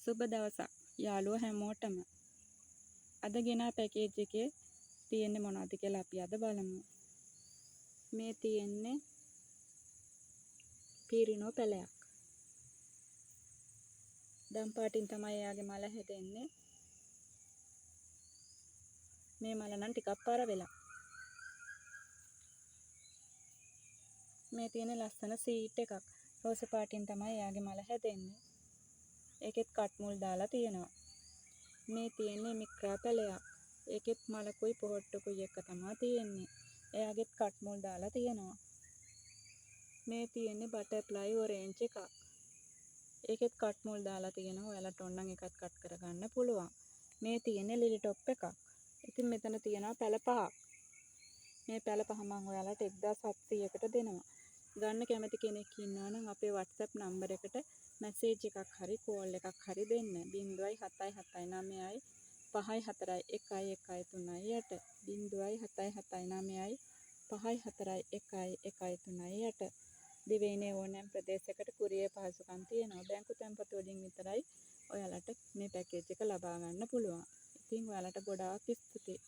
සුබ දවසක් යාළුවෝ හැමෝටම. අද ගෙනා පැකේජ් එකේ තියෙන්නේ මොනවද කියලා අපි අද බලමු. මේ තියෙන්නේ පීරිනෝ පැලයක්. දම් පාටින් තමයි එයාගේ මල හැදෙන්නේ. මේ මල නම් ටිකක් පාර වෙලා. මේ තියෙන ලස්සන සීට් එකක්. රෝස පාටින් තමයි එයාගේ මල හැදෙන්නේ. ඒකෙත් කට් මුල් දාලා තියෙනවා. මේ තියෙන්නේ මික්‍රා පැලයක්. ඒකෙත් මලකුයි පොහොට්ටුකුයි එක තමයි තියෙන්නේ. එයාගෙත් කට් මුල් දාලා තියෙනවා. මේ තියෙන්නේ බටර්ෆ්ලයි ඔරේන්ජ් එකක්. ඒකෙත් කට් මුල් දාලා තියෙනවා. ඔයාලට ඕන නම් එකත් කට් කරගන්න පුළුවන්. මේ තියෙන්නේ ලිලි ටොප් එකක්. ඉතින් මෙතන තියෙනවා පැල පහක්. මේ පැල පහ මම ඔයාලට 1700කට දෙනවා. ගන්න කැමති කෙනෙක් ඉන්නවා නම් අපේ WhatsApp නම්බර් එකට මැසේජ් එකක් හරි කෝල් එකක් හරි දෙන්න. 0779 541 113 541 දිවයිනේ ඕනෑම ප්‍රදේශයකට කුරියර් පහසුකම් තියෙනවා. බැංකු තැන්පතු වලින් විතරයි ඔයාලට මේ පැකේජ් එක ලබා ගන්න පුළුවන්. ඉතින් ඔයාලට ගොඩාක් ස්තුතියි.